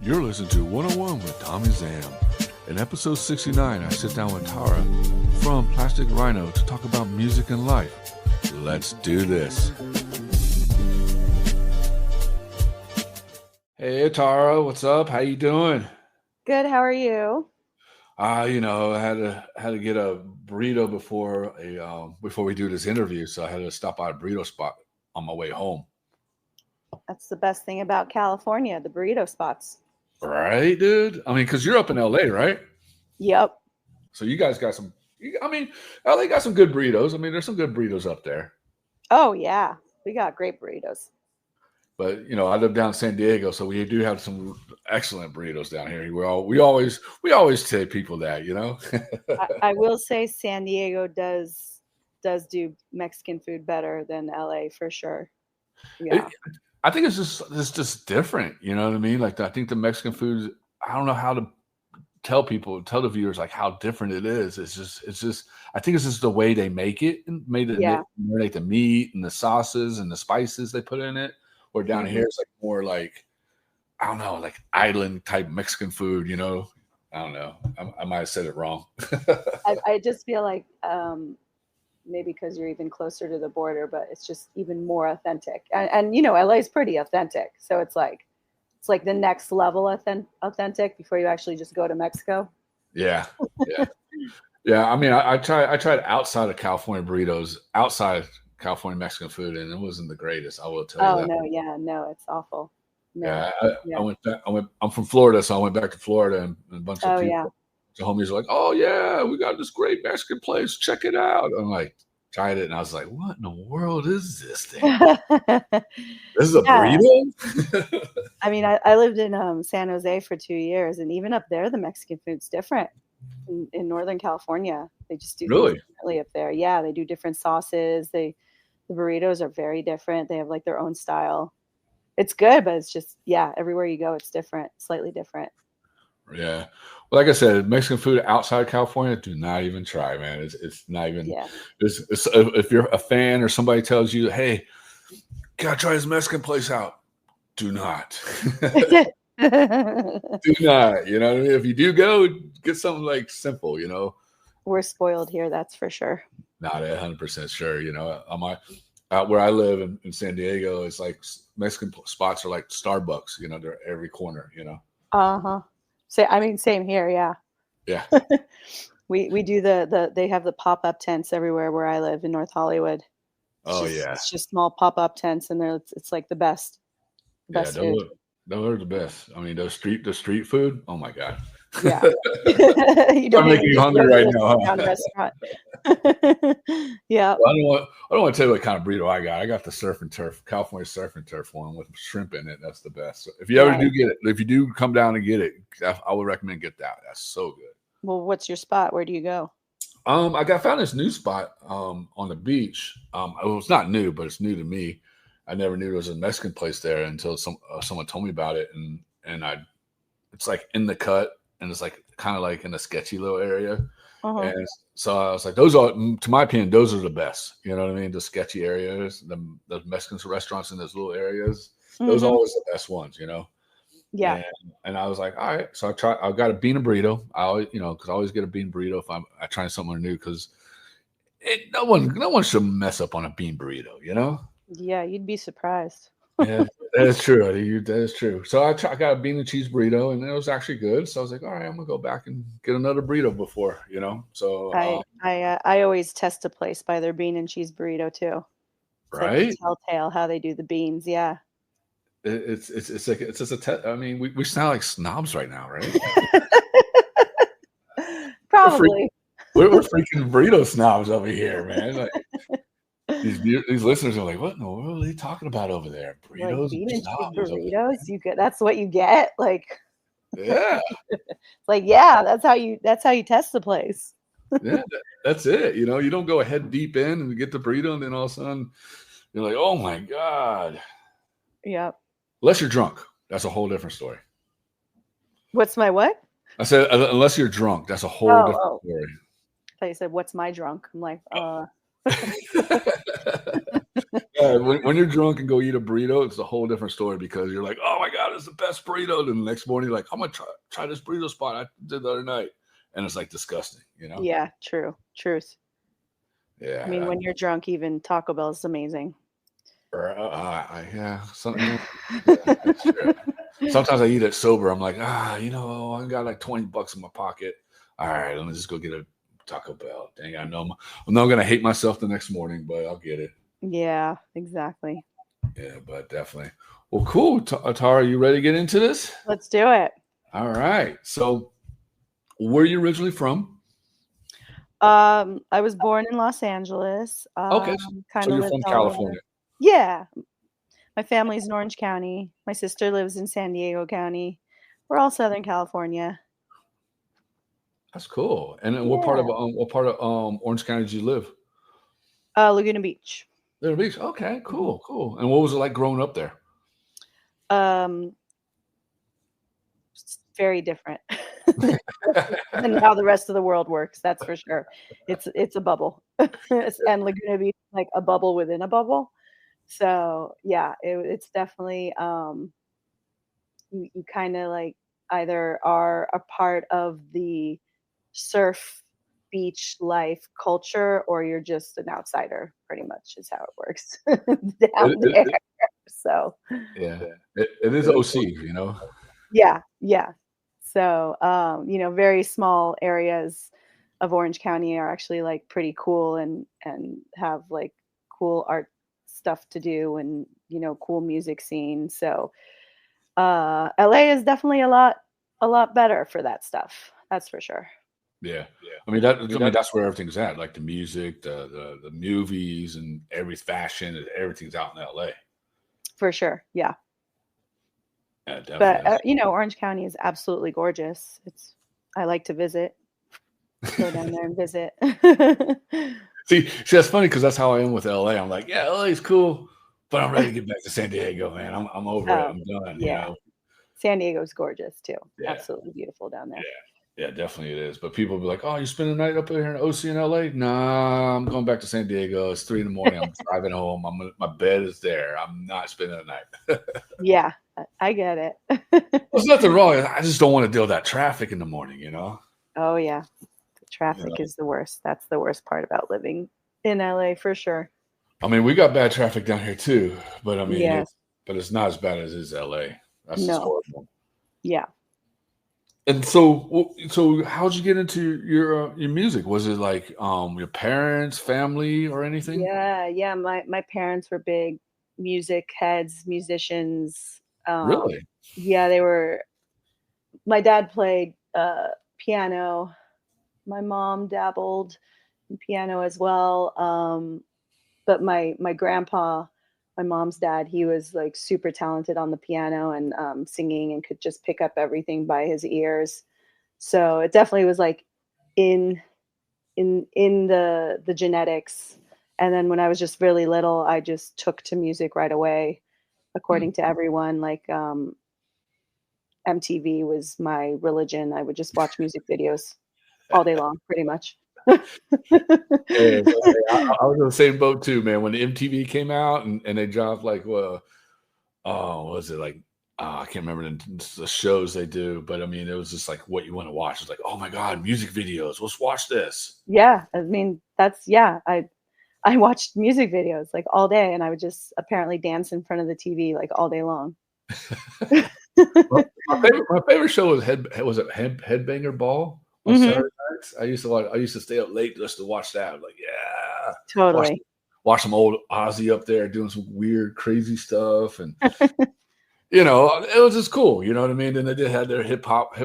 You're listening to 101 with Tommie Zam. In episode 69, I sit down with Tara from Plastic Rhino to talk about music and life. Let's do this. Hey, Tara, what's up? How you doing? Good. How are you? I had to get a burrito before we do this interview, so I had to stop by a burrito spot on my way home. That's the best thing about California, the burrito spots. Right, dude? I mean, because you're up in LA, right? Yep. So you guys got LA got some good burritos. I mean, there's some good burritos up there. Oh, yeah. We got great burritos. But, I live down in San Diego, so we do have some excellent burritos down here. We always tell people that, I will say San Diego does do Mexican food better than LA for sure. Yeah. I think it's just different. You know what I mean? Like, I think the Mexican food, I don't know how to tell the viewers like how different it is. It's just I think it's just the way they make it and marinate the meat and the sauces and the spices they put in it. Or down here it's like more like, I don't know, like island type Mexican food. I don't know. I might have said it wrong. I just feel like maybe because you're even closer to the border, but it's just even more authentic. And LA is pretty authentic, so it's like the next level authentic before you actually just go to Mexico. Yeah. I mean, I tried outside of California burritos, outside California Mexican food, and it wasn't the greatest. I will tell you that. No, it's awful. No. I'm from Florida, so I went back to Florida, and a bunch of people. Yeah. The homies were like, "Oh yeah, we got this great Mexican place. Check it out." I'm like, tried it, and I was like, "What in the world is this thing? This is a burrito?" I mean, I lived in San Jose for 2 years, and even up there, the Mexican food's different. In Northern California, they just do things differently up there. Yeah, they do different sauces. The burritos are very different. They have like their own style. It's good, but it's just everywhere you go, it's different, slightly different. Yeah. Well, like I said, Mexican food outside California, do not even try, man. It's not even. Yeah. It's, if you're a fan or somebody tells you, "Hey, gotta try this Mexican place out," do not. Do not. You know what I mean? If you do go, get something like simple. We're spoiled here, that's for sure. Not 100% sure. Out where I live in San Diego, it's like Mexican spots are like Starbucks. They're every corner. Same here. Yeah. we do they have the pop-up tents everywhere where I live in North Hollywood. It's just small pop-up tents, and it's like the best food. Those are the best. I mean, the street food. Oh my God. Yeah. I'm making you hungry right now, huh? Yeah. Well, I don't want to tell you what kind of burrito I got. I got the surf and turf, California surf and turf one with shrimp in it. That's the best. So if you ever do get it, if you do come down and get it, I would recommend get that. That's so good. Well, what's your spot? Where do you go? I found this new spot on the beach. It's not new, but it's new to me. I never knew there was a Mexican place there until someone told me about it, and it's like in the cut, and it's like kind of like in a sketchy little area. And so I was like, those are, to my opinion, those are the best. You know what I mean? The sketchy areas, the Mexican restaurants in those little areas, those are always the best ones. Yeah. And I was like, all right. So I got a bean burrito. I always, because I always get a bean burrito if I try something new, because no one should mess up on a bean burrito. Yeah, you'd be surprised. Yeah, that is true. That is true. So I got a bean and cheese burrito, and it was actually good. So I was like, all right, I'm gonna go back and get another burrito before, So I always test a place by their bean and cheese burrito too. It's right? Like telltale how they do the beans. Yeah. It's like it's just a test. I mean, we sound like snobs right now, right? Probably. We're freaking burrito snobs over here, man. Like, these listeners are like, what in the world are they talking about over there? Burritos, like bean and cheese burritos. You get that's what you get. Like, yeah. Like, that's how you test the place. Yeah, that's it. You don't go head deep in and get the burrito, and then all of a sudden you're like, oh my God. Yep. Unless you're drunk, that's a whole different story. What's my what? I said, unless you're drunk, that's a whole different story. I thought you said, what's my drunk? I'm like, No, When you're drunk and go eat a burrito, it's a whole different story because you're like, oh my God, it's the best burrito. Then the next morning, you're like, I'm going to try this burrito spot I did the other night. And it's like disgusting, you know? Yeah, truth. Yeah. I mean, when you're drunk, even Taco Bell is amazing. Yeah, something. Yeah, that's true. Sometimes I eat it sober. I'm like, I got like $20 in my pocket. All right, let me just go get a Taco Bell. Dang, I know I'm not gonna hate myself the next morning, but I'll get it. Yeah, exactly. Yeah, but definitely. Well, cool. ATara, you ready to get into this? Let's do it. All right. So, where are you originally from? I was born in Los Angeles. Okay, so you're from California. Yeah. My family's in Orange County. My sister lives in San Diego County. We're all Southern California. That's cool. And then what part of Orange County did you live? Laguna Beach. Laguna Beach. Okay, cool. And what was it like growing up there? Very different than how the rest of the world works. That's for sure. It's a bubble, and Laguna Beach is like a bubble within a bubble. So yeah, it's definitely you kind of like either are a part of the surf beach life culture or you're just an outsider, pretty much is how it works down there. So yeah, it is OC, you know. Yeah. So very small areas of Orange County are actually like pretty cool and have like cool art stuff to do and cool music scene. So LA is definitely a lot better for that stuff. That's for sure. Yeah. I mean that's where everything's at, like the music, the movies, and every fashion, everything's out in LA. For sure, yeah. Yeah, definitely. But Orange County is absolutely gorgeous. I like to visit. Go down there and visit. See, that's funny because that's how I am with LA. I'm like, yeah, LA is cool, but I'm ready to get back to San Diego, man. I'm over it. I'm done. Yeah. San Diego's gorgeous too. Yeah. Absolutely beautiful down there. Yeah, definitely it is. But people be like, oh, you spending the night up here in OC in LA? Nah, I'm going back to San Diego. It's 3 a.m. I'm driving home. My bed is there. I'm not spending the night. Yeah, I get it. There's nothing wrong. I just don't want to deal with that traffic in the morning, you know? Oh, yeah. The traffic is the worst. That's the worst part about living in LA for sure. I mean, we got bad traffic down here too, but I mean, it's not as bad as is LA. That's just horrible. Yeah. And so how'd you get into your music? Was it like your parents, family, or anything? Yeah. My parents were big music heads, musicians. Really? Yeah, they were. My dad played piano. My mom dabbled in piano as well. But my grandpa, my mom's dad, he was like super talented on the piano and singing and could just pick up everything by his ears. So it definitely was like in the genetics. And then when I was just really little, I just took to music right away, according to everyone. Like MTV was my religion. I would just watch music videos all day long, pretty much. I was in the same boat too, man. When the MTV came out and they dropped like, what was it like? I can't remember the shows they do, but I mean, it was just like what you want to watch. It's like, oh my God, music videos. Let's watch this. Yeah, I mean, I watched music videos like all day, and I would just apparently dance in front of the TV like all day long. Well, my favorite show was Headbanger Ball on Saturday nights. I used to stay up late just to watch that. Like, yeah, totally. Watch some old Ozzy up there doing some weird, crazy stuff, and it was just cool. You know what I mean? Then they did have their hip hop.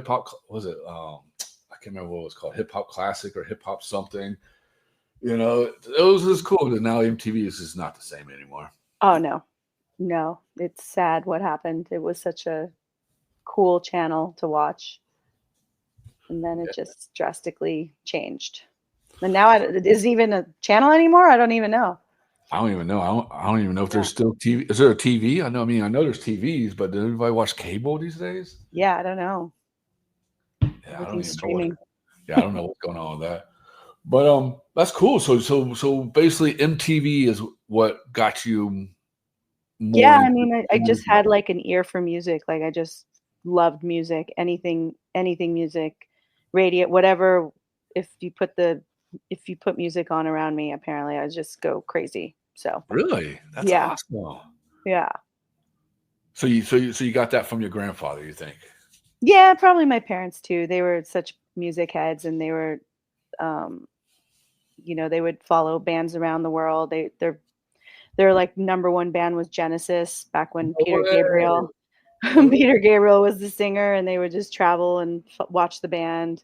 Was it? I can't remember what it was called. Hip hop classic or hip hop something. It was just cool. But now MTV is just not the same anymore. Oh no, it's sad what happened. It was such a cool channel to watch, and then it just drastically changed. And now is it even a channel anymore? I don't even know. I don't even know. I don't even know if there's still TV. Is there a TV? I know there's TVs, but does anybody watch cable these days? Yeah, I don't know. Yeah, everything's streaming. I don't know what's going on with that. But that's cool. So basically MTV what got you more Yeah, I into mean, I just music? had like an ear for music. Like I just loved music, anything music, radio, whatever. If you put the if you put music on around me, apparently I just go crazy. So Really? That's yeah, awesome. yeah, So you got that from your grandfather, you think? yeah. Probably my parents too. They were such music heads, and they were, um, they would follow bands around the world. Their like number one band was Genesis back when No Peter way. Gabriel Really? Peter Gabriel was the singer, and they would just travel and watch the band.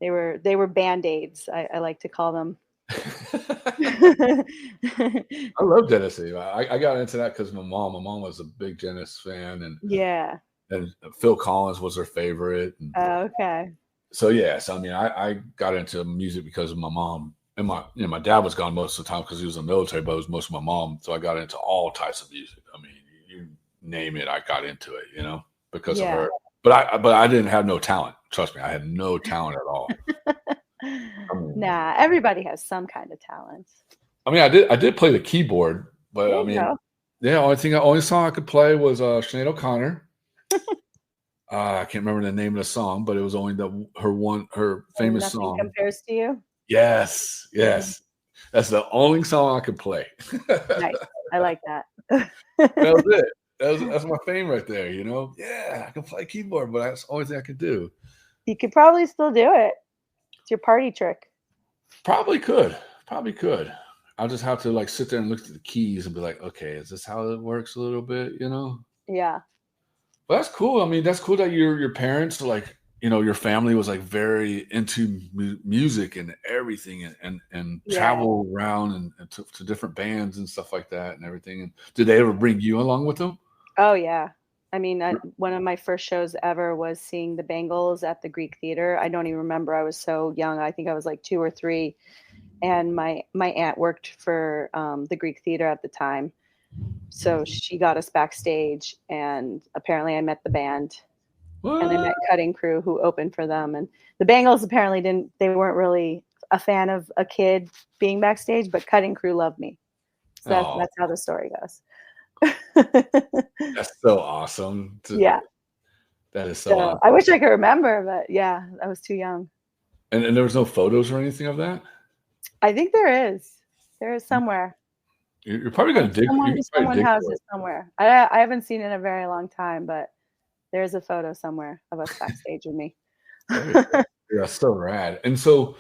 They were band-aids, I like to call them. I love Genesee. I got into that because my mom was a big Genesis fan, Yeah. and Phil Collins was her favorite. And Oh, okay. so yes, I mean, I got into music because of my mom, and my dad was gone most of the time because he was in the military, but it was most of my mom. So I got into all types of music. I mean, you name it, I got into it. Because of Yeah. her. But I didn't have no talent. Trust me, I had no talent at all. I mean, Nah, everybody has some kind of talent. I did play the keyboard, but There I you mean, go. yeah, only song I could play was Sinead O'Connor. I can't remember the name of the song, but it was only her And famous Nothing song. Compares to You. Yes, Mhm. yes. That's the only song I could play. Nice. I like that. That was it. That's my fame right there, Yeah, I can play keyboard, but that's the only thing I could do. You could probably still do it. It's your party trick. Probably could. Probably could. I'll just have to like sit there and look at the keys and be like, okay, is this how it works a little bit? Yeah. But that's cool. I mean, that's cool that your parents like, your family was like very into music and everything and Yeah. travel around and to different bands and stuff like that and everything. And did they ever bring you along with them? Oh, yeah. I mean, one of my first shows ever was seeing the Bangles at the Greek Theater. I don't even remember. I was so young. I think I was like 2 or 3, and my aunt worked for, the Greek Theater at the time, so she got us backstage, and apparently I met the band, and I What? met Cutting Crew, who opened for them, and the Bangles apparently they weren't really a fan of a kid being backstage, but Cutting Crew loved me. So Oh, that's how the story goes. that's so awesome. Yeah. That is so So I awesome. wish I could remember, but yeah, I was too young. And there was no photos or anything of that? I think there is. There is somewhere. You're probably gonna dig. You can probably Someone dig has for it it. somewhere. I haven't seen it in a very long time, but there's a photo somewhere of us backstage with me. There you go. Yeah, that's so rad. And so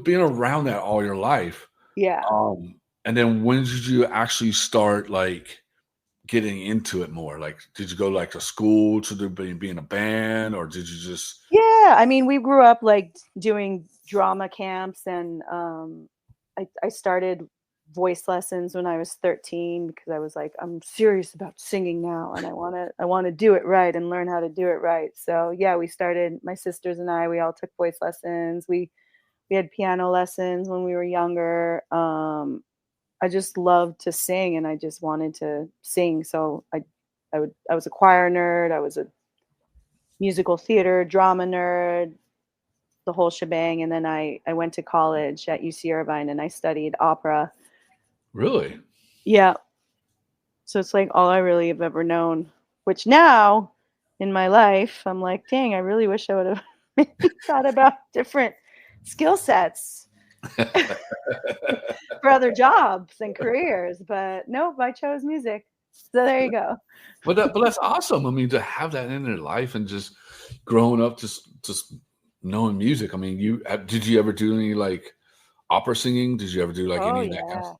being around that all your life, Yeah. and then when did you actually start like getting into it more? Like, did you go like to school to do being a band, or did you just? Yeah, I mean, we grew up like doing drama camps, and I started voice lessons when I was 13 because I was like, I'm serious about singing now, and I want to do it right and learn how to do it right. So yeah, we started. My sisters and I, we all took voice lessons. We had piano lessons when we were younger. I just loved to sing, and I just wanted to sing. So I was a choir nerd. I was a musical theater, drama nerd, the whole shebang. And then I went to college at UC Irvine, and I studied opera. Really? Yeah. So it's like all I really have ever known, which now in my life, I'm like, dang, I really wish I would have maybe thought about different skill sets for other jobs and careers. But nope, I chose music. So there you go. But that's awesome. I mean, to have that in their life and just growing up, just knowing music. I mean, did you ever do any like opera singing? Did you ever do like Oh any of that kind of yeah. stuff?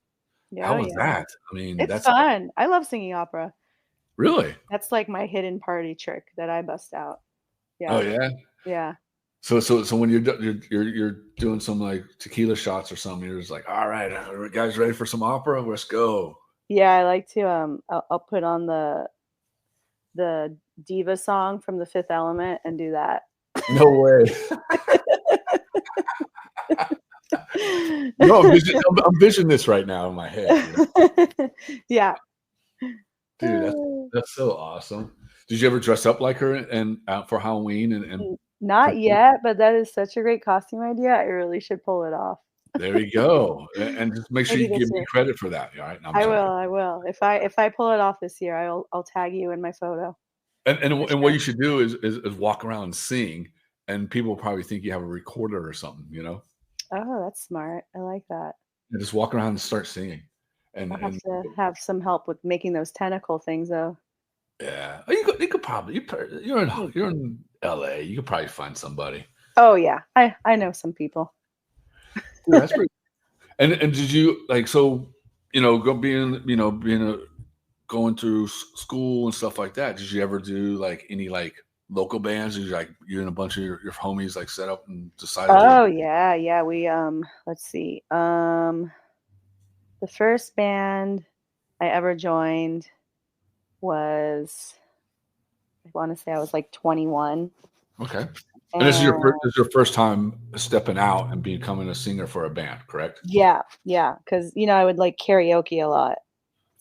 Yeah, How oh was yeah. that? I mean, It's that's fun. I love singing opera. really. That's like my hidden party trick that I bust out. Oh Yeah. yeah. Yeah. So when you're doing some like tequila shots or something, you're just like, all right, are you guys ready for some opera? Let's go. Yeah, I like to I'll put on the diva song from The Fifth Element and do that. No way. No, I'm visioning this right now in my head. Yeah. Dude, that's so awesome. Did you ever dress up like her and for Halloween and Not perform? yet, but that is such a great costume idea. I really should pull it off. There you go. And just make sure Maybe you this give me year. credit for that. All right. No, I'm I joking. will. I will. If I pull it off this year, I'll tag you in my photo for And what sure. you should do is walk around and sing, and people will probably think you have a recorder or something, you know? Oh, that's smart. I like that. And just walk around and start singing. I'll have And to have some help with making those tentacle things, though. yeah. You could probably you're in LA. You could probably find somebody. Oh yeah, I know some people. Yeah, that's pretty. And did you like so go being a going through school and stuff like that? Did you ever do like any like local bands? Or you and a bunch of your homies like set up and decided to? Oh yeah, yeah. We let's see. The first band I ever joined was, I want to say I was like 21. Okay. And And this is your first time stepping out and becoming a singer for a band, correct? yeah, yeah, because I would like karaoke a lot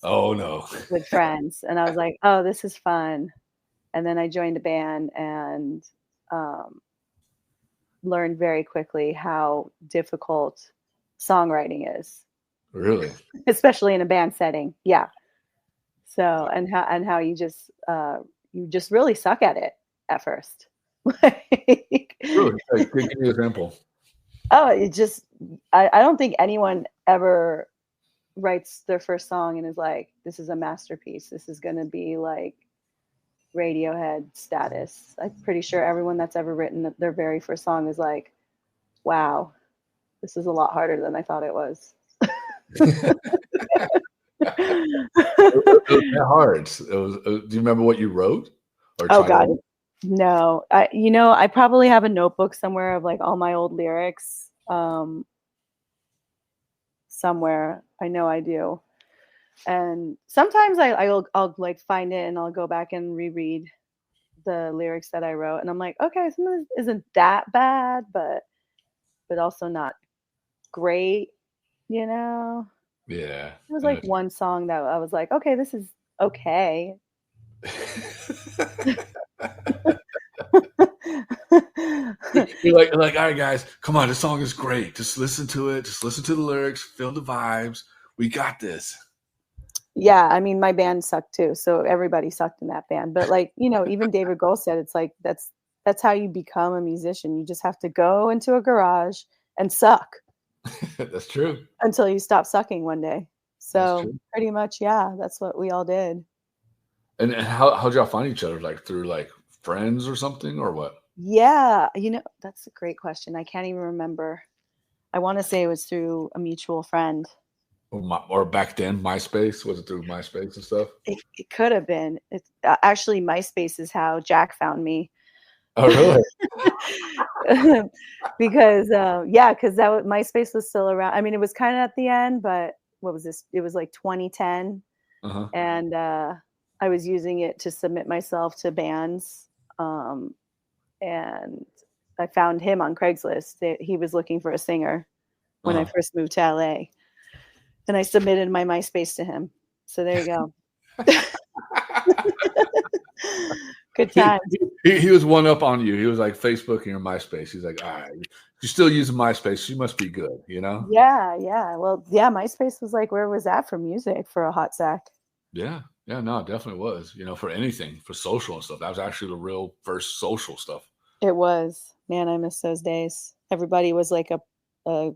Oh no. with friends, and I was like, oh, this is fun. And then I joined a band and um, learned very quickly how difficult songwriting is, Really? especially in a band setting. Yeah. So and how you just really suck at it at first. Like, Really? Like, give me an example. oh, it just I don't think anyone ever writes their first song and is like, this is a masterpiece. This is gonna be like Radiohead status. I'm pretty sure everyone that's ever written their very first song is like, wow, this is a lot harder than I thought it was. It was that hard. Do you remember what you wrote or Oh try to God, write? no. I probably have a notebook somewhere of like all my old lyrics. Somewhere. I know I do. And sometimes I'll like find it and I'll go back and reread the lyrics that I wrote, and I'm like, okay, some of this isn't that bad, but also not great, you know. Yeah. It was like one song that I was like, okay, this is okay. You're like, all right, guys, come on, this song is great. Just listen to it. Just listen to the lyrics. Feel the vibes. We got this. Yeah, I mean, my band sucked too, so everybody sucked in that band. But like, even David Grohl said, it's like that's how you become a musician. You just have to go into a garage and suck That's true. until you stop sucking one day. That's So true. pretty much, yeah, that's what we all did. And how'd y'all find each other? Like through like friends or something or what? Yeah, that's a great question. I can't even remember. I want to say it was through a mutual friend. Or back then, MySpace? Was it through MySpace and stuff? It could have been. It's actually MySpace is how Jack found me. Oh, really? Because MySpace was still around. I mean, it was kind of at the end, but what was this? It was like 2010, Uh-huh. and I was using it to submit myself to bands. And I found him on Craigslist. He was looking for a singer when I Uh-huh. first moved to LA, and I submitted my MySpace to him. So there you go. Good He, times. he was one up on you. He was like Facebook and your MySpace. He's like, all right, you're still using MySpace. You must be good, you know? Yeah, yeah. Well, yeah, MySpace was like where it was at for music for a hot sec. Yeah. Yeah, no, it definitely was. For anything, for social and stuff. That was actually the real first social stuff. It was. Man, I miss those days. Everybody was like a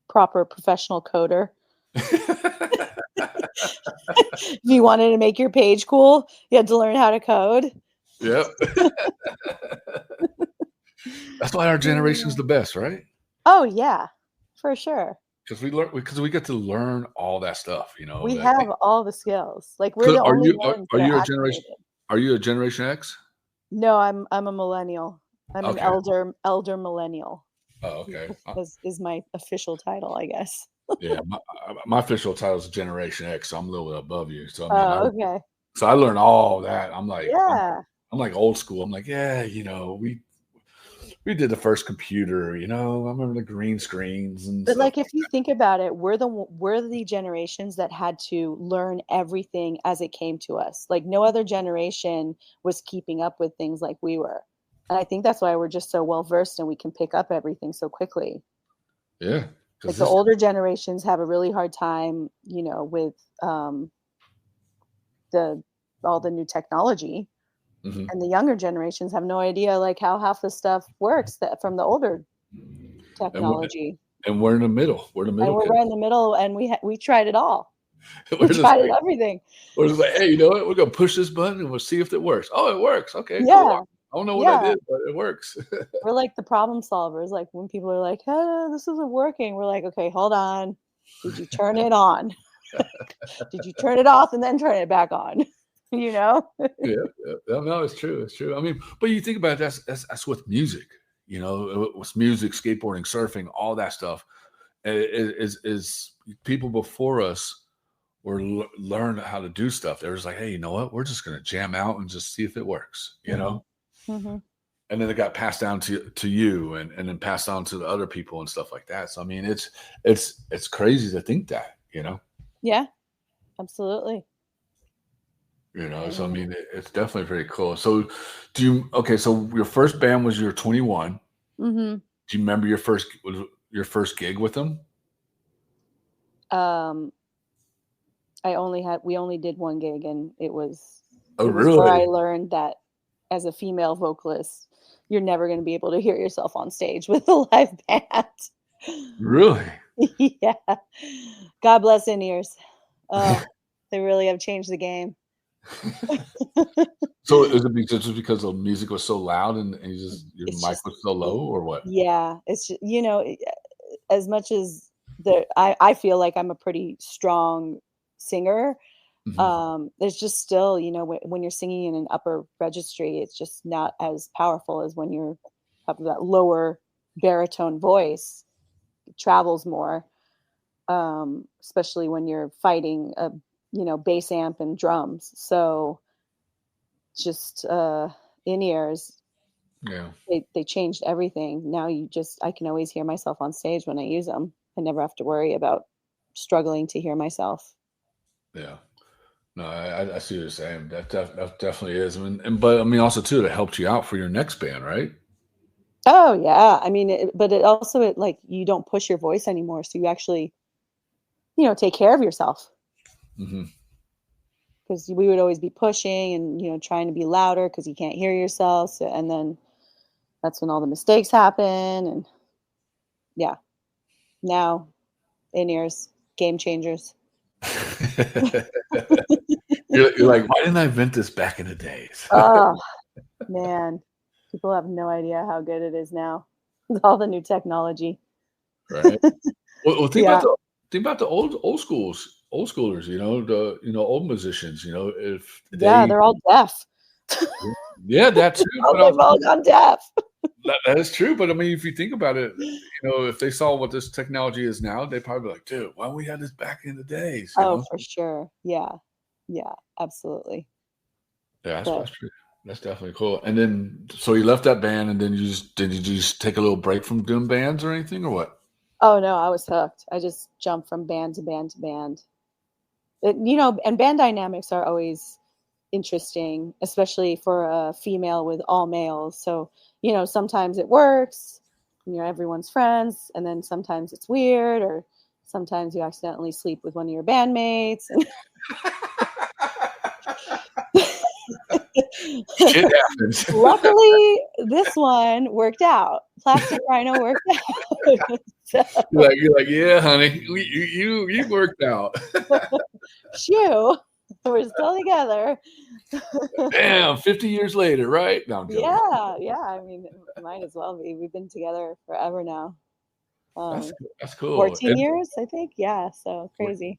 proper professional coder. If you wanted to make your page cool, you had to learn how to code. Yep. That's why our generation's the best, right? Oh yeah, for sure. Because we get to learn all that stuff, We like, have all the skills. Like we're 'cause the only ones that are activated. are you a Generation X? No, I'm a millennial. I'm an Okay. elder millennial. Oh, okay. Is my official title, I guess. Yeah, my official title is Generation X, so I'm a little bit above you. So I mean, Oh, okay. so I learned all that. Yeah. I'm like old school. I'm like, yeah, we did the first computer. I remember the green screens and But stuff. like if you think about it, we're the generations that had to learn everything as it came to us. Like no other generation was keeping up with things like we were. And I think that's why we're just so well versed and we can pick up everything so quickly. Yeah, Like the older generations have a really hard time, you know, with all the new technology. Mm-hmm. And the younger generations have no idea like how half the stuff works that from the older technology. And we're in the middle. We're the middle. And we're right in the middle, and we tried it all. We tried everything. We're just like, hey, you know what? We're gonna push this button and we'll see if it works. Oh, it works. Okay, yeah. cool. I don't know what I did, but it works. We're like the problem solvers. Like when people are like, hey, this isn't working, we're like, okay, hold on. Did you turn it on? Did you turn it off and then turn it back on? You know? Yeah. No, it's true. It's true. I mean, but you think about it, that's with music. You know, with music, skateboarding, surfing, all that stuff. Is people before us were learn how to do stuff. They were just like, hey, you know what? We're just gonna jam out and just see if it works. You know. Mm-hmm. And then it got passed down to you and then passed on to the other people and stuff like that. So I mean, it's crazy to think that, you know. Yeah, absolutely. You know, so I mean, it's definitely very cool. So, so your first band was your 21. Mm-hmm. Do you remember your first gig with them? We only did one gig, and it was really? where I learned that as a female vocalist, you're never going to be able to hear yourself on stage with a live band. Really? Yeah. God bless in-ears. They really have changed the game. So is it just because the music was so loud and your mic was so low, or what? Yeah, it's just, you know, as much as I feel like I'm a pretty strong singer. Mm-hmm. There's just still, you know, when you're singing in an upper registry, it's just not as powerful as when you have that lower baritone voice. It travels more, especially when you're fighting a, you know, bass amp and drums. So just in-ears, yeah, they changed everything. Now I can always hear myself on stage when I use them. I never have to worry about struggling to hear myself. Yeah. No, I see what you're saying. That definitely is. But I mean, also too, that helped you out for your next band, right? Oh yeah. I mean, but it also like you don't push your voice anymore, so you actually, you know, take care of yourself. Mm-hmm. Because we would always be pushing and, you know, trying to be louder because you can't hear yourself. So, and then that's when all the mistakes happen. And yeah, now in-ears, game changers. You're like, why didn't I invent this back in the days? Oh man, people have no idea how good it is now with all the new technology. Right. Well, think about the old schoolers. You know, old musicians. You know, if they're all deaf. Yeah, that too. They've all gone deaf. That is true, but I mean, if you think about it, you know, if they saw what this technology is now, they'd probably be like, "Dude, why don't we have this back in the days?" You know? For sure. Yeah, absolutely. Yeah, that's true. That's definitely cool. And then, so you left that band, and then did you just take a little break from doing bands or anything, or what? Oh no, I was hooked. I just jumped from band to band to band. You know, and band dynamics are always interesting, especially for a female with all males. So, you know, sometimes it works, you know, everyone's friends, and then sometimes it's weird, or sometimes you accidentally sleep with one of your bandmates. Shit happens. Luckily, this one worked out. Plastic Rhino worked out. So, you're like, yeah, honey, you worked out. Shoo, we're still together. Damn, 50 years later, right? No, I'm joking. Yeah. I mean, might as well be. We've been together forever now. That's cool. 14 years, I think. Yeah, so crazy.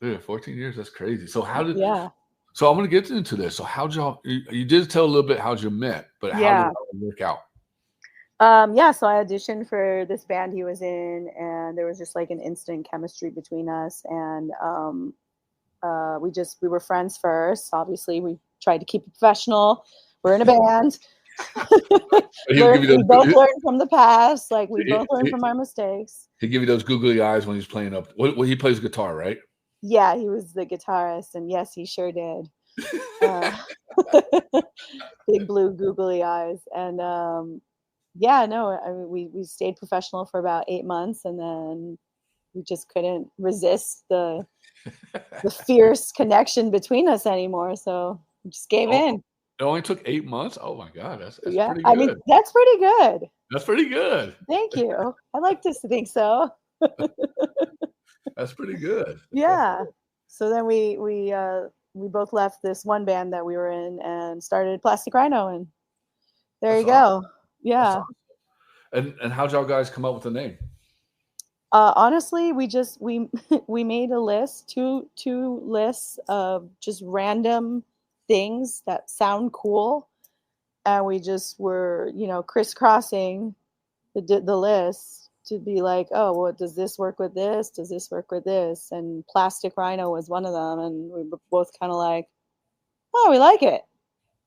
Yeah, 14 years. That's crazy. So Yeah. So I'm going to get into this. So how'd you did tell a little bit how'd you met, but how did it work out? So I auditioned for this band he was in, and there was just like an instant chemistry between us. And we were friends first. Obviously, we tried to keep it professional. We're in a band. We both learned from the past. Like we both learned from our mistakes. He give you those googly eyes when he's playing up. Well, he plays guitar, right? Yeah, he was the guitarist, and yes, he sure did. Big blue googly eyes, and I mean, we stayed professional for about 8 months, and then we just couldn't resist the fierce connection between us anymore. So we just gave in. It only took 8 months. Oh my God, that's Yeah, pretty I mean, good. that's pretty good. That's pretty good. Thank you. I like to think so. That's pretty good. Yeah. So then we both left this one band that we were in and started Plastic Rhino, and there you go. Yeah. Awesome. And how'd y'all guys come up with the name? Honestly, we made a list, two lists of just random things that sound cool, and we just were, crisscrossing the list to be like, oh, well, does this work with this? Does this work with this? And Plastic Rhino was one of them, and we were both kind of like, oh, we like it.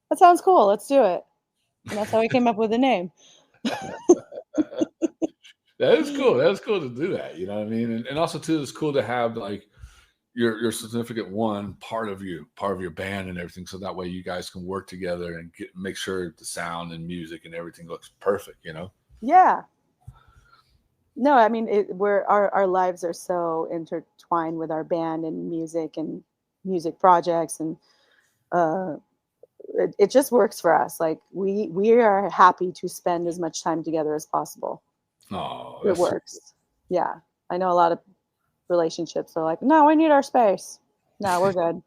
That sounds cool. Let's do it. And that's how we came up with the name. That is cool. That is cool to do that. You know what I mean? And also too, it's cool to have like your significant one part of your band and everything. So that way you guys can work together and make sure the sound and music and everything looks perfect, you know? Yeah. No, I mean, our lives are so intertwined with our band and music projects, and it just works for us. Like we are happy to spend as much time together as possible. Oh, it works. Yeah. I know a lot of relationships are like, no, we need our space. No, we're good.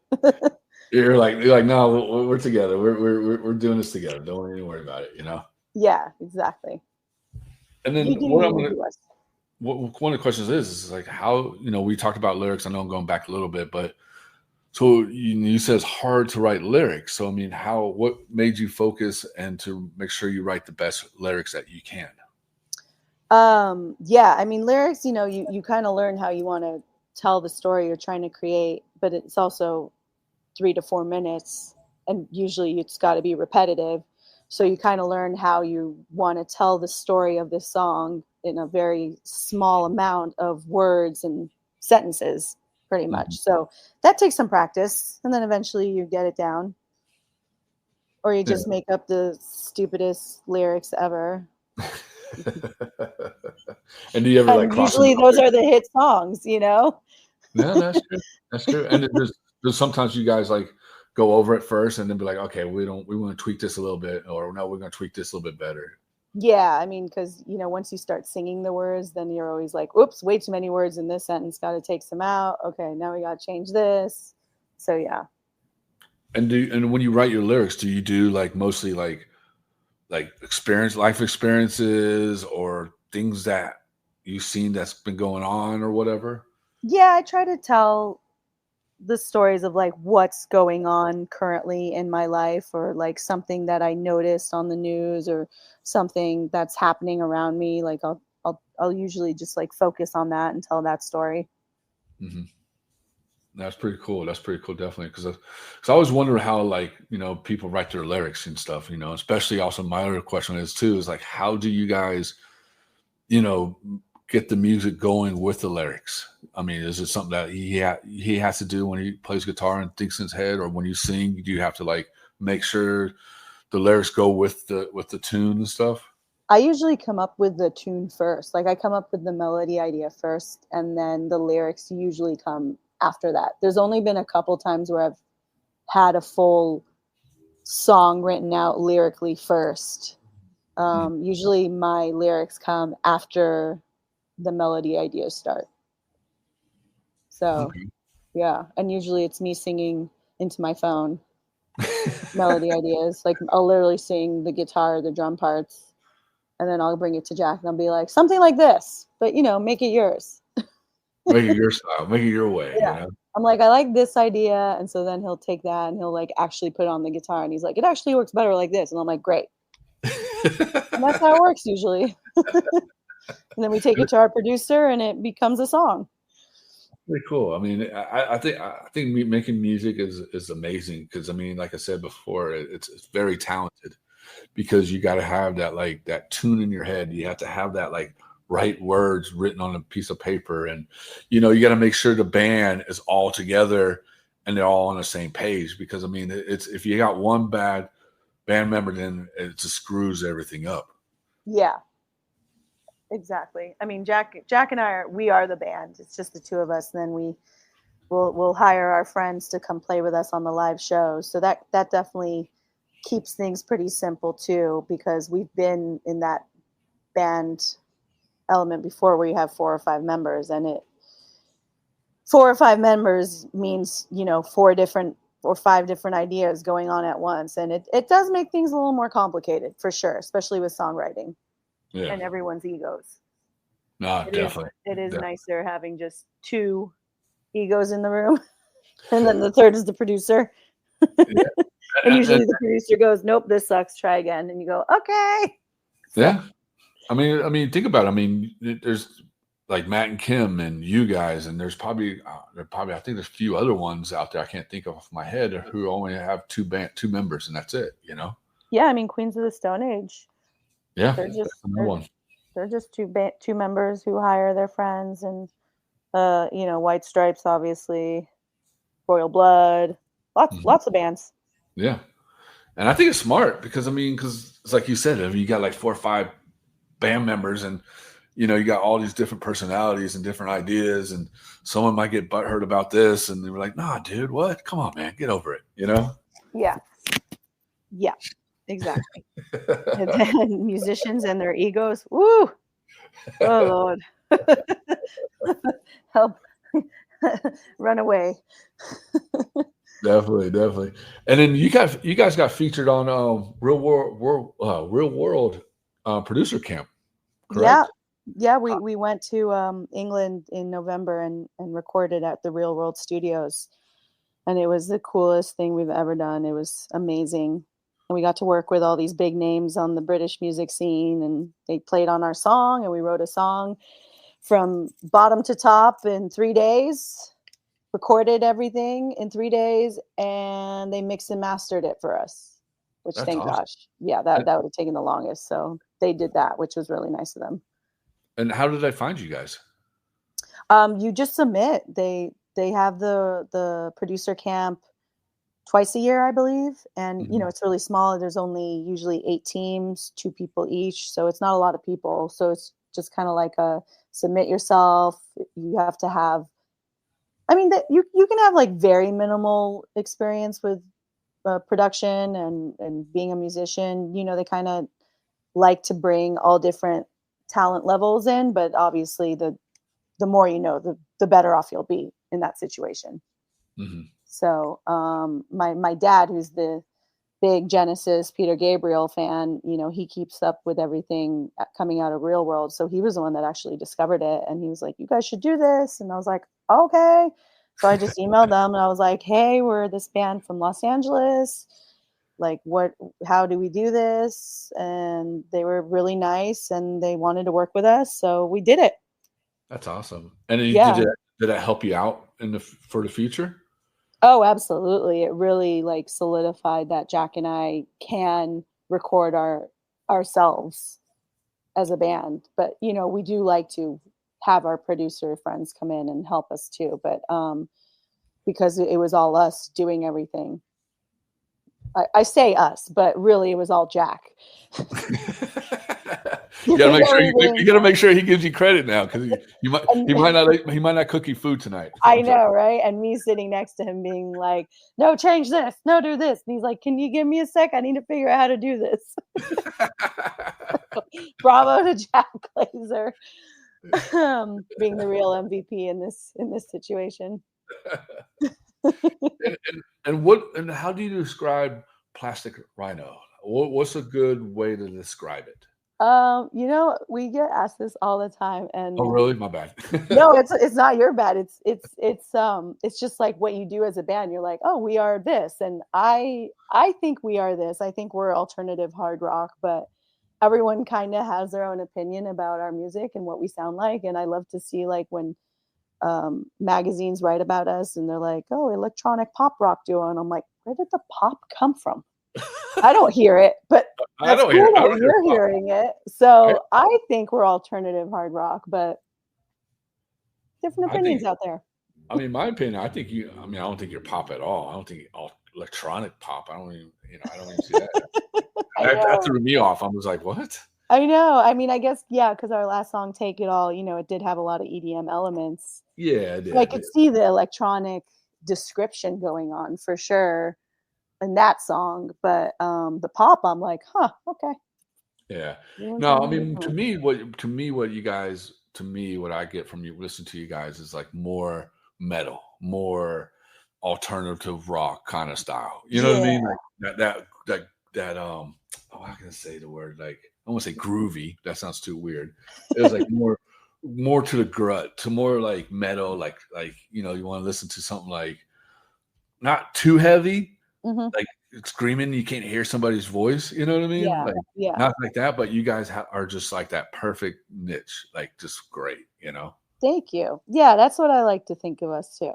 you're like, no, we're together. We're doing this together. Don't even worry about it, you know? Yeah, exactly. And then one of the questions is like how, we talked about lyrics. I know I'm going back a little bit, but so you said it's hard to write lyrics. So, I mean, what made you focus and to make sure you write the best lyrics that you can? Yeah, I mean, lyrics, you kind of learn how you want to tell the story you're trying to create, but it's also 3 to 4 minutes, and usually it's got to be repetitive. So you kind of learn how you want to tell the story of this song in a very small amount of words and sentences, pretty much. Mm-hmm. So that takes some practice, and then eventually you get it down, or you just make up the stupidest lyrics ever. And do you ever like cross? Usually those are the hit songs, No, that's true. That's true. And there's sometimes you guys like go over it first and then be like, okay, we want to tweak this a little bit, or no, we're going to tweak this a little bit better. Yeah, I mean, because once you start singing the words, then you're always like, oops, way too many words in this sentence, got to take some out. Okay, now we got to change this. So yeah. And when you write your lyrics, do you do like mostly like life experiences or things that you've seen that's been going on or whatever? Yeah, I try to tell the stories of like what's going on currently in my life, or like something that I noticed on the news, or something that's happening around me. Like I'll usually just like focus on that and tell that story. Mm-hmm. That's pretty cool. That's pretty cool, definitely. Because I always wonder how, like, people write their lyrics and stuff, especially also my other question is like, how do you guys, get the music going with the lyrics? I mean, is it something that he has to do when he plays guitar and thinks in his head, or when you sing, do you have to like make sure the lyrics go with the tune and stuff? I usually come up with the tune first. Like I come up with the melody idea first, and then the lyrics usually come after that. There's only been a couple times where I've had a full song written out lyrically first. Usually my lyrics come after the melody ideas start. So, yeah. And usually it's me singing into my phone melody ideas. Like I'll literally sing the guitar, the drum parts, and then I'll bring it to Jack and I'll be like, something like this, but make it yours. Make it your style, make it your way. Yeah. I'm like, I like this idea. And so then he'll take that and he'll like actually put it on the guitar, and he's like, it actually works better like this. And I'm like, great. And that's how it works usually. And then we take it to our producer and it becomes a song. Pretty cool. I mean, I think making music is amazing, because I mean, like I said before, it's very talented, because you got to have that like that tune in your head. You have to have that like right words written on a piece of paper, and you got to make sure the band is all together and they're all on the same page, because I mean, it's if you got one bad band member, then it just screws everything up. Yeah. Exactly. I mean, Jack and we are the band. It's just the two of us. And then we'll hire our friends to come play with us on the live shows. So that definitely keeps things pretty simple too, because we've been in that band element before where you have 4 or 5 members, and 4 or 5 members means, 4 different or 5 different ideas going on at once. And it does make things a little more complicated for sure, especially with songwriting and everyone's egos. No, definitely. It is nicer having just 2 egos in the room. And then the third is the producer. Yeah. And usually the producer goes, nope, this sucks, try again. And you go, okay. So. Yeah. I mean, think about it. I mean, there's like Matt and Kim and you guys, and there's probably I think there's a few other ones out there I can't think of off my head who only have 2 members, and that's it, Yeah, I mean, Queens of the Stone Age. Yeah, they're just 2 members who hire their friends, and White Stripes, obviously, Royal Blood, lots of bands. Yeah, and I think it's smart because it's like you said, you got like 4 or 5 band members, and you got all these different personalities and different ideas, and someone might get butthurt about this, and they were like, "Nah, dude, what? Come on, man, get over it," Yeah, exactly. And then musicians and their egos, woo! Oh Lord, help, run away. Definitely. And then you guys got featured on Real World Producer Camp, correct? Yeah. We went to England in November and recorded at the Real World Studios, and it was the coolest thing we've ever done. It was amazing, and we got to work with all these big names on the British music scene, and they played on our song, and we wrote a song from bottom to top in 3 days. Recorded everything in 3 days, and they mixed and mastered it for us, which that's thank awesome. Gosh. Yeah, that would have taken the longest. So they did that, which was really nice of them. And how did I find you guys? You just submit. They have the producer camp twice a year, I believe. And, it's really small. There's only usually 8 teams, 2 people each. So it's not a lot of people. So it's just kind of like a submit yourself. You have to have, you can have like very minimal experience with production and being a musician. They kind of like to bring all different talent levels in, but obviously the more the better off you'll be in that situation. Mm-hmm. So my dad, who's the big Genesis Peter Gabriel fan, he keeps up with everything coming out of Real World. So he was the one that actually discovered it, and he was like, "You guys should do this," and I was like, "Okay." So I just emailed them, and I was like, "Hey, we're this band from Los Angeles. Like, how do we do this?" And they were really nice, and they wanted to work with us, so we did it. That's awesome. And did that help you out for the future? Oh, absolutely. It really solidified that Jack and I can record ourselves as a band. But, we do like to have our producer friends come in and help us too. But because it was all us doing everything. I say us, but really it was all Jack. You gotta make sure he gives you credit now, because he might not cook you food tonight. I know, right? And me sitting next to him being like, "No, change this. No, do this." And he's like, "Can you give me a sec? I need to figure out how to do this." Bravo to Jack Glazer, being the real MVP in this situation. And how do you describe Plastic Rhino? What's a good way to describe it? We get asked this all the time, and oh, really? My bad. No, it's not your bad. It's just like what you do as a band. You're like, "Oh, we are this," and I think we are this. I think we're alternative hard rock, but everyone kind of has their own opinion about our music and what we sound like. And I love to see when magazines write about us and they're like, "Oh, electronic pop rock duo," and I'm like, where did the pop come from? I don't hear it, but that's cool that you're hearing it. So I think we're alternative hard rock, but different opinions out there. My opinion, I don't think you're pop at all. I don't think electronic pop. I don't even see that. That threw me off. I was like, what? I know. I mean, I guess, yeah, because our last song, Take It All, it did have a lot of EDM elements. Yeah, it So I did. could see the electronic description going on for sure in that song. But the pop, I'm like, huh, okay. Yeah. Doing No, I something mean, different. what I get from you, listen to you guys is like more metal, more alternative rock kind of style. You know what I Yeah. mean? Like oh, how can I say the word? Like, I want to say groovy. That sounds too weird. It was like more to the grut, to more like metal, like, you want to listen to something like not too heavy, Mm-hmm. like screaming, you can't hear somebody's voice. You know what I mean? Yeah. Like, Yeah. not like that, but you guys are just like that perfect niche, like just great. Thank you. Yeah, that's what I like to think of us too.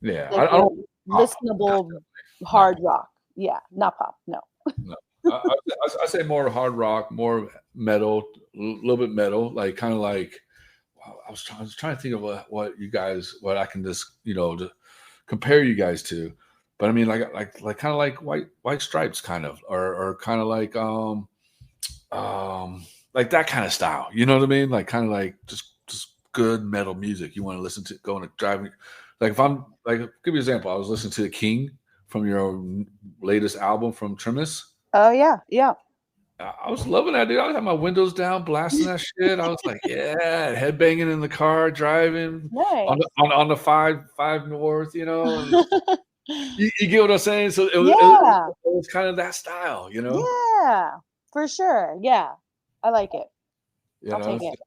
Yeah, Like I we're don't pop. listenable No, hard rock. Yeah, not pop. No. no. I say more hard rock, more metal, a little bit metal, like kind of like. I was trying to think of what you guys, what I can just to compare you guys to, but I mean like kind of like white stripes, kind of, or kind of like that kind of style. You know what I mean? Like kind of like just good metal music you want to listen to going to driving. Like if I'm like, give you an example. I was listening to The King from your latest album from Trimus. Oh yeah, yeah. I was loving that, dude. I had my windows down, blasting that shit. I was like, yeah, headbanging in the car, driving on Nice. the five north, and you get what I'm saying. So Yeah. it was kind of that style. Yeah. For sure. Yeah. I like it. You I'll know. take it.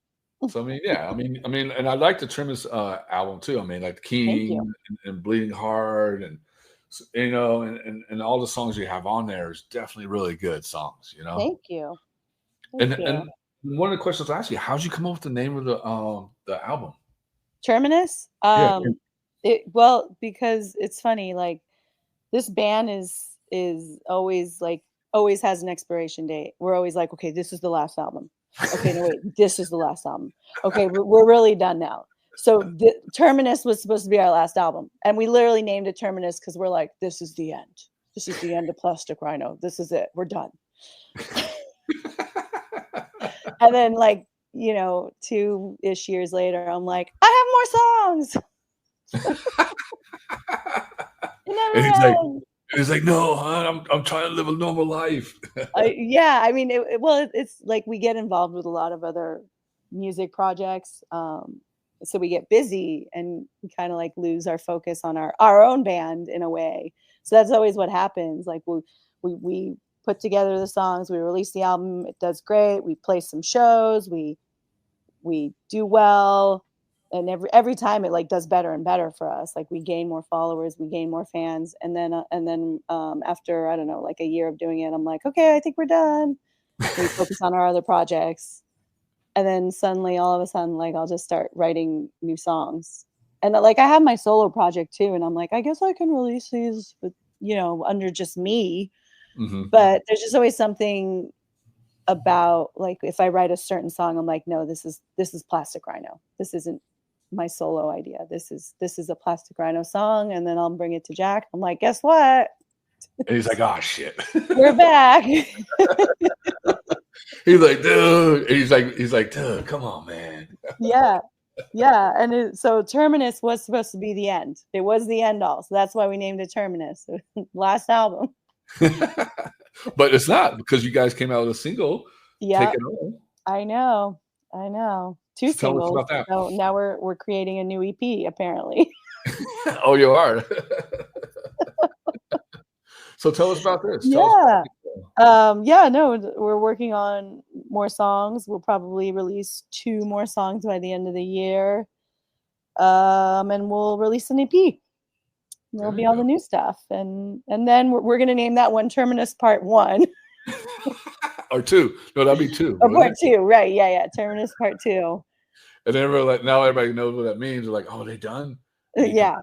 So I mean, yeah, and I like the Trimus album too. I mean, like Thank you. King and Bleeding Heart, and and all the songs you have on there is definitely really good songs. Thank you. Thank And you. one of the questions I asked you, how'd you come up with the name of the album? Terminus? Yeah. Because it's funny, like this band is always has an expiration date. We're always like, okay, this is the last album. Okay, no wait, this is the last album. Okay, we're really done now. So the Terminus was supposed to be our last album, and we literally named it Terminus because we're like, this is the end. This is the end of Plastic Rhino. This is it. We're done. And then, like, 2-ish years later, I'm like, I have more songs. It And never ends. he's like, no, hon, I'm trying to live a normal life. Yeah, I mean, it's like we get involved with a lot of other music projects. So we get busy and we kind of like lose our focus on our own band in a way. So that's always what happens. Like we put together the songs, we release the album, it does great. We play some shows, we do well, and every time it like does better and better for us. Like we gain more followers, we gain more fans, and then after, I don't know, like a year of doing it, I'm like, okay, I think we're done. We focus on our other projects, and then suddenly, all of a sudden, like I'll just start writing new songs, and like I have my solo project too, and I'm like, I guess I can release these with under just me. Mm-hmm. But there's just always something about, like, if I write a certain song, I'm like, no, this is Plastic Rhino. This isn't my solo idea. This is a Plastic Rhino song, and then I'll bring it to Jack. I'm like, guess what? And he's like, oh shit, we're back. He's like, dude. He's like, dude, come on, man. Yeah. And so Terminus was supposed to be the end. It was the end all. So that's why we named it Terminus. Last album. But it's not, because you guys came out with a single. Yeah. Take It All. I know. 2 Tell singles. us about that. So now we're creating a new EP, apparently. Oh, you are. So tell us about this. No, we're working on more songs. We'll probably release 2 more songs by the end of the year. And we'll release an EP. There'll be all the new stuff. And then we're going to name that one Terminus Part 1. Or 2. No, that'd be 2. Or Part 2, right. Yeah. Terminus Part 2. And then we're like, now everybody knows what that means. They're like, oh, they done? Yeah.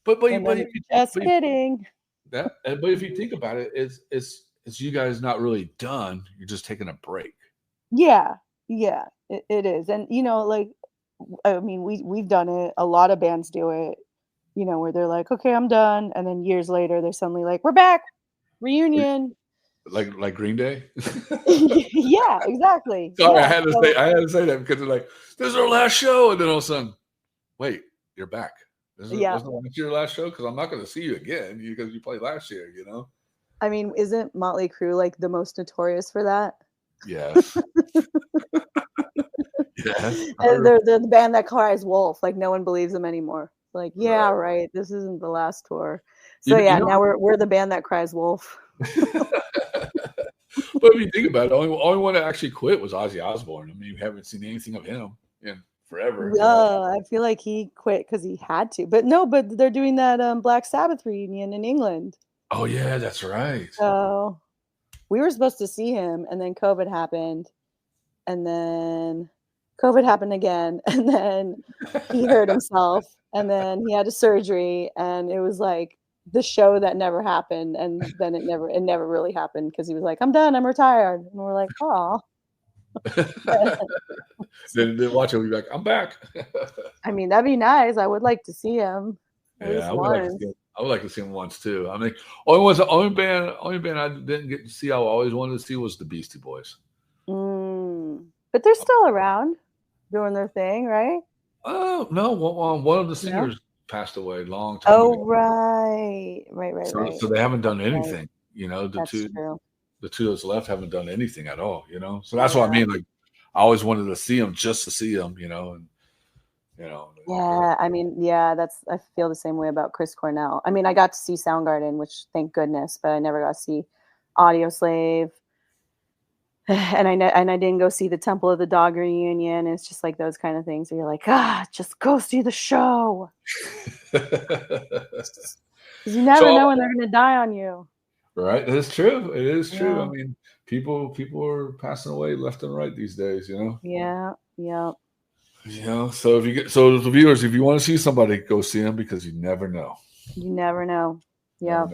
But just kidding. But if you think about it, it's you guys not really done. You're just taking a break. Yeah, it is. And like, I mean, we've done it. A lot of bands do it. Where they're like, okay, I'm done, and then years later, they're suddenly like, we're back, reunion. Like Green Day. Yeah, exactly. Sorry, Yeah, I had to say that because they're like, "This is our last show," and then all of a sudden, wait, you're back. Wasn't your last show? Because I'm not going to see you again because you played last year. I mean, isn't Motley Crue like the most notorious for that? Yes. Yes. They're the band that cries wolf. Like no one believes them anymore. Like, yeah, right. This isn't the last tour. So now we're the band that cries wolf. But if you think about it, only one that actually quit was Ozzy Osbourne. I mean, you haven't seen anything of him in forever. I feel like he quit because he had to. But no, but they're doing that Black Sabbath reunion in England. Oh yeah, that's right. So we were supposed to see him, and then COVID happened, and then COVID happened again, and then he hurt himself, and then he had a surgery, and it was like the show that never happened, and then it never really happened because he was like, "I'm done, I'm retired," and we're like, "Oh." Then watch it, we'll be like, "I'm back." I mean, that'd be nice. I would like to see him. Yeah, I would like to see him once too. I mean, only band I didn't get to see. I always wanted to see was the Beastie Boys. But they're still around, doing their thing, right? Oh no, one of the singers passed away a long time ago. Oh right. So they haven't done anything. That's true. The two that's left haven't done anything at all. So that's what I mean. Like, I always wanted to see them just to see them. And Yeah, I mean, I feel the same way about Chris Cornell. I mean, I got to see Soundgarden, which thank goodness, but I never got to see Audioslave. And I didn't go see the Temple of the Dog reunion. It's just like those kind of things where you're like, just go see the show. Because you never know when they're going to die on you. Right. It's true. It is true. I mean, people are passing away left and right these days, Yeah. So the viewers, if you want to see somebody, go see them because you never know. You never know. Yeah.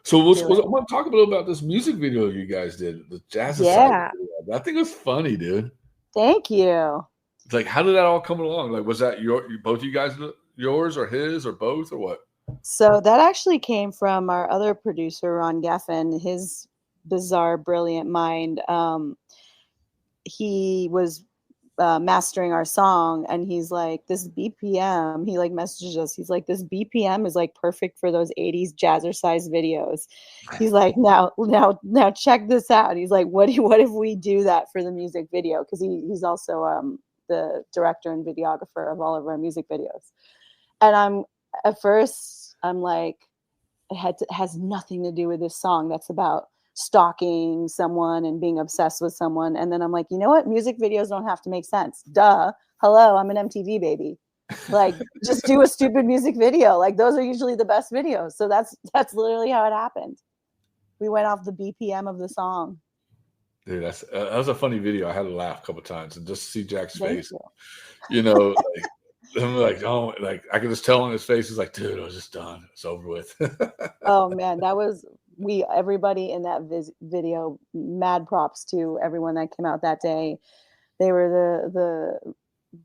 So I want to talk a little about this music video you guys did, the Jazz video. I think it was funny, dude. Thank you. It's like, how did that all come along? Like, was that both you guys, yours or his or both or what? So that actually came from our other producer, Ron Geffen, his bizarre, brilliant mind. He was mastering our song, and he's like, this BPM, he like messages us, he's like, this BPM is like perfect for those 80s jazzercise videos. He's like, now check this out. He's like, what if we do that for the music video? Because he's also the director and videographer of all of our music videos. And at first I'm like, it has nothing to do with this song that's about stalking someone and being obsessed with someone. And then I'm like, you know what? Music videos don't have to make sense. Duh. Hello, I'm an MTV baby. Like, just do a stupid music video. Like, those are usually the best videos. So that's literally how it happened. We went off the BPM of the song. Dude, that was a funny video. I had to laugh a couple of times, and just to see Jack's face, like, I'm like, oh, like I could just tell on his face. He's like, dude, I was just done. It's over with. Oh man, that was everybody in that video. Mad props to everyone that came out that day. They were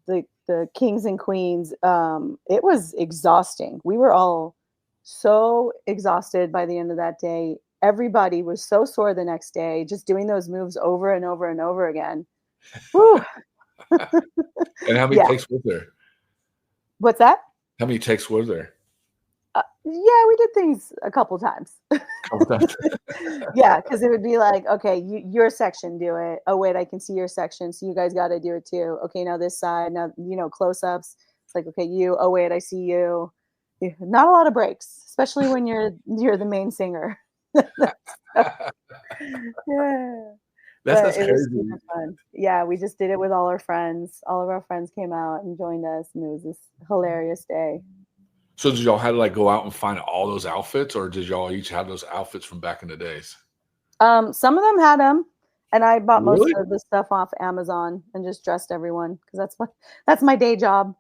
the kings and queens. It was exhausting. We were all so exhausted by the end of that day. Everybody was so sore the next day, just doing those moves over and over and over again. Woo. And how many takes were there? What's that? How many takes were there? Yeah, we did things a couple times. Yeah, because it would be like, okay, your section, do it. Oh wait, I can see your section, so you guys got to do it too. Okay, now this side, now close-ups. It's like, okay, you. Oh wait, I see you. Not a lot of breaks, especially when you're the main singer. Yeah. That's crazy. Super fun. Yeah, we just did it with all our friends. All of our friends came out and joined us, and it was this hilarious day. So did y'all have to like go out and find all those outfits, or did y'all each have those outfits from back in the days? Some of them had them, and I bought most of the stuff off Amazon and just dressed everyone because that's my day job.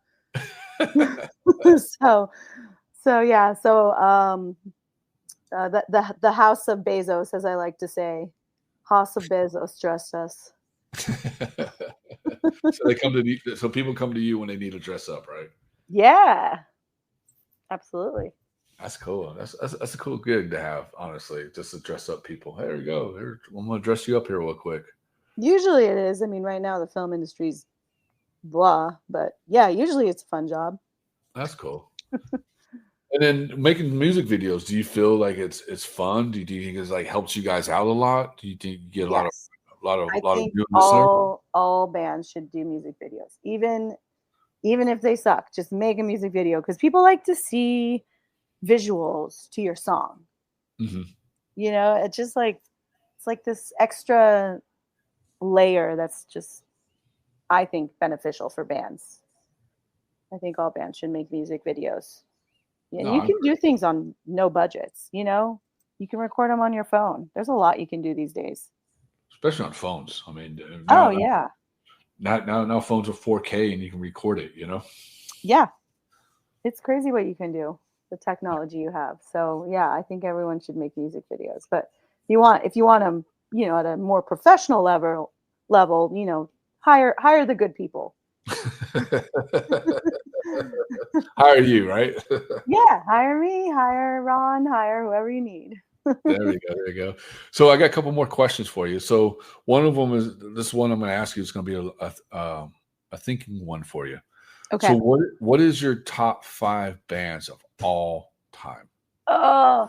So yeah. So the House of Bezos, as I like to say. House of Bezos dressed us. So people come to you when they need to dress up, right? Yeah, absolutely. That's cool. That's a cool gig to have, honestly, just to dress up people. There we go. Here, I'm gonna dress you up here real quick. Usually it is. I mean, right now the film industry's blah, but yeah, usually it's a fun job. That's cool. And then making music videos, do you feel like it's fun? Do you think it's like helps you guys out a lot? Do you think you get a Yes. lot I of think new listeners? all bands should do music videos. Even if they suck, just make a music video because people like to see visuals to your song. Hmm. You know, it's like this extra layer that's just, I think, beneficial for bands. I think all bands should make music videos. And No, you I can agree. do things on no budgets, you know? You can record them on your phone. There's a lot you can do these days. Especially on phones. I mean, Oh, yeah. now phones are 4K and you can record it. Yeah. It's crazy what you can do, the technology you have. So, yeah, I think everyone should make music videos. But if you want them, you know, at a more professional level, you know, hire the good people. Hire you, right? Yeah, hire me, hire Ron, hire whoever you need. There we go. There we go. So I got a couple more questions for you. So one of them is this one I'm going to ask you is going to be a thinking one for you. So Okay. what is your top 5 bands of all time? Oh,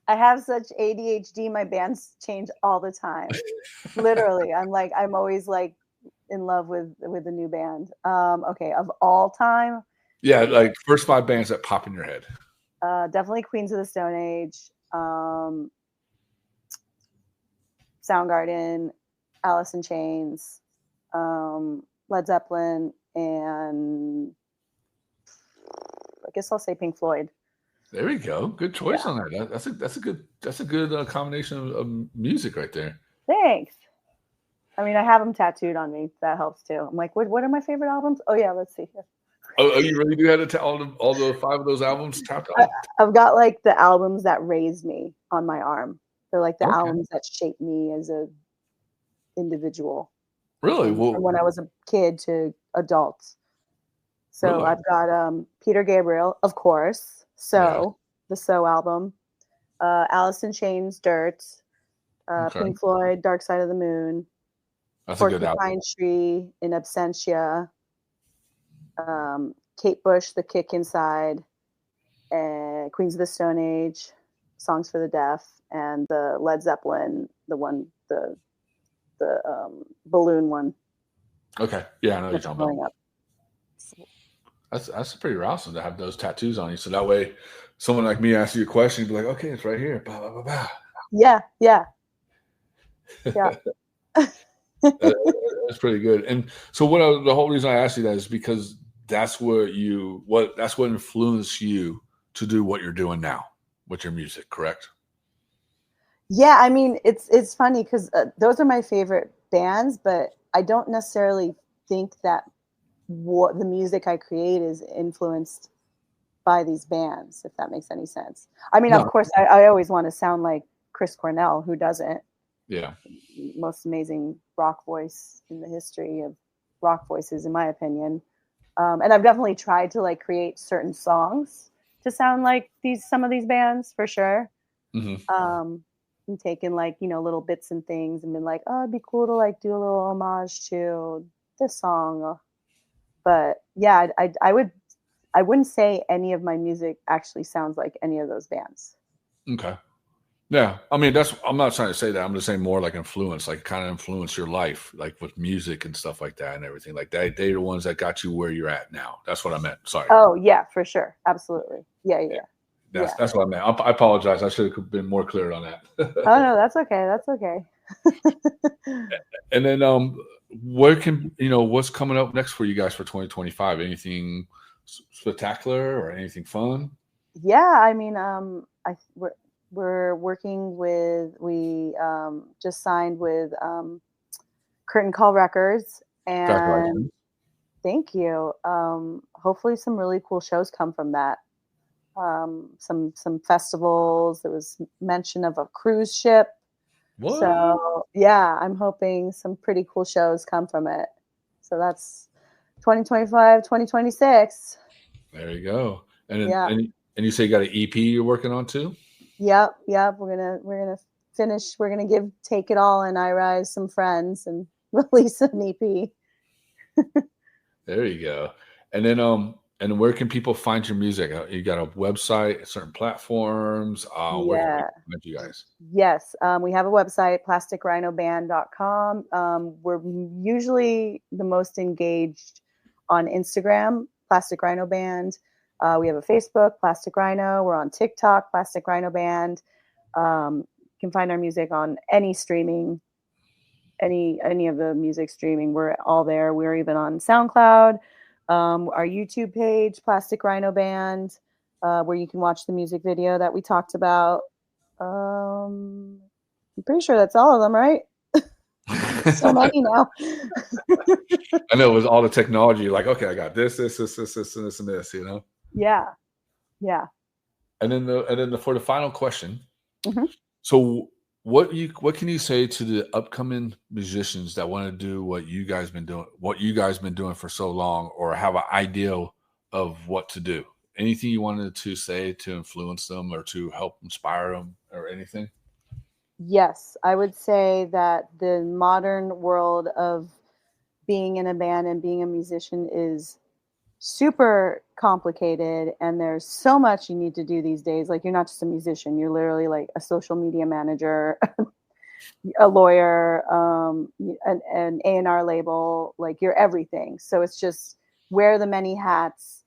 I have such ADHD. My bands change all the time. Literally, I'm always like in love with a new band. Okay, of all time, Yeah, like first 5 bands that pop in your head. definitely Queens of the Stone Age, Soundgarden, Alice in Chains, Led Zeppelin, and I guess I'll say Pink Floyd. There we go. Good choice Yeah. on that. That's a good combination of music right there. Thanks. I mean, I have them tattooed on me. That helps too. I'm like, what are my favorite albums? Oh yeah, let's see here. Oh, you really do have all the 5 of those albums tapped on? I've got like the albums that raised me on my arm. They're like the Okay. albums that shaped me as a individual Really? from when I was a kid to adults. So Really? I've got Peter Gabriel, of course. Yeah. So the So album, Alice in Chains, Dirt, Okay. Pink Floyd, Dark Side of the Moon, That's a good album. Porcupine Tree, In Absentia, Kate Bush, The Kick Inside, Queens of the Stone Age, Songs for the Deaf, and the Led Zeppelin, the balloon one. Okay. Yeah, I know what you're talking about. Up. That's pretty awesome to have those tattoos on you. So that way, someone like me asks you a question, you'd be like, okay, it's right here. Blah, blah, blah, blah. Yeah. That's pretty good. And so the whole reason I asked you that is because that's what influenced you to do what you're doing now with your music, correct? Yeah, I mean, it's funny because those are my favorite bands, but I don't necessarily think that what the music I create is influenced by these bands, if that makes any sense. I mean, No. Of course, I always want to sound like Chris Cornell, who doesn't. Yeah. Most amazing rock voice in the history of rock voices, in my opinion. And I've definitely tried to like create certain songs to sound like some of these bands for sure. Mm-hmm. And taken like, you know, little bits and things and been like, oh, it'd be cool to like do a little homage to this song. But yeah, I wouldn't say any of my music actually sounds like any of those bands. Okay. Yeah. I mean, I'm not trying to say that. I'm just saying more like influence, like kind of influence your life, like with music and stuff like that and everything like that. They're the ones that got you where you're at now. That's what I meant. Sorry. Oh yeah, for sure. Absolutely. Yeah. That's what I meant. I apologize. I should have been more clear on that. Oh no, that's okay. That's okay. And then what's coming up next for you guys for 2025? Anything spectacular or anything fun? Yeah, I mean, we're working we just signed with Curtain Call Records, and thank you. Hopefully some really cool shows come from that. Some festivals. There was mention of a cruise ship. What? So yeah, I'm hoping some pretty cool shows come from it. So that's 2025, 2026. There you go. And yeah. you say you got an EP you're working on too? Yep. We're gonna finish. We're gonna Take It All and I Rise some friends and release an EP. There you go. And then and where can people find your music? You got a website, certain platforms. Where can people find you guys? Yes, we have a website, plasticrhinoband.com. We're usually the most engaged on Instagram, Plastic Rhino Band. We have a Facebook, Plastic Rhino. We're on TikTok, Plastic Rhino Band. You can find our music on any streaming, any of the music streaming. We're all there. We're even on SoundCloud. Our YouTube page, Plastic Rhino Band, where you can watch the music video that we talked about. I'm pretty sure that's all of them, right? So many now. I know, it was all the technology. Like, okay, I got this, and this. You know. Yeah. And then for the final question. Mm-hmm. So what can you say to the upcoming musicians that want to do what you guys been doing for so long, or have an idea of what to do? Anything you wanted to say to influence them or to help inspire them or anything? Yes, I would say that the modern world of being in a band and being a musician is super complicated, and there's so much you need to do these days. Like, you're not just a musician, you're literally like a social media manager, a lawyer, an A&R label, like you're everything. So it's just wear the many hats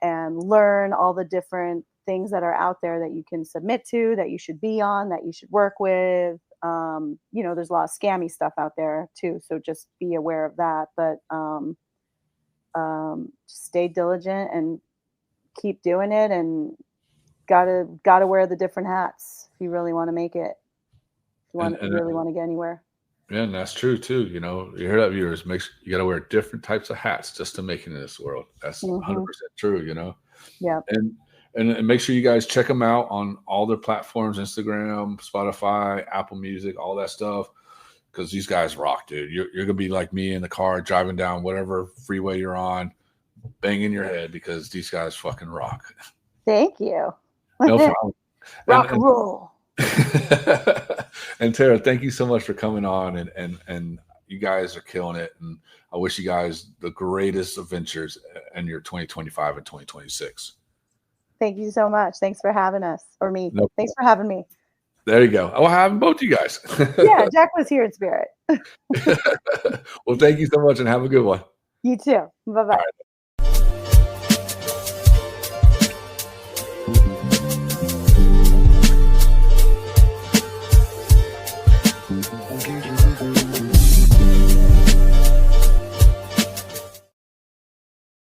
and learn all the different things that are out there that you can submit to, that you should be on, that you should work with. There's a lot of scammy stuff out there too, so just be aware of that. But stay diligent and keep doing it, and gotta wear the different hats if you really want to make it. If you really want to get anywhere. Yeah, and that's true too. You hear that, viewers? You got to wear different types of hats just to make it in this world. That's 100% true. Yeah. And make sure you guys check them out on all their platforms: Instagram, Spotify, Apple Music, all that stuff. Because these guys rock, dude. You're gonna be like me in the car driving down whatever freeway you're on, banging your head, because these guys fucking rock. Thank you. No problem. Rock and roll. And Tara, thank you so much for coming on, and you guys are killing it, and I wish you guys the greatest adventures in your 2025 and 2026. Thank you so much. Thanks for having us, or me. No. Thanks for having me. There you go. I'll have both you guys. Yeah, Jack was here in spirit. Well, thank you so much, and have a good one. You too. Bye-bye.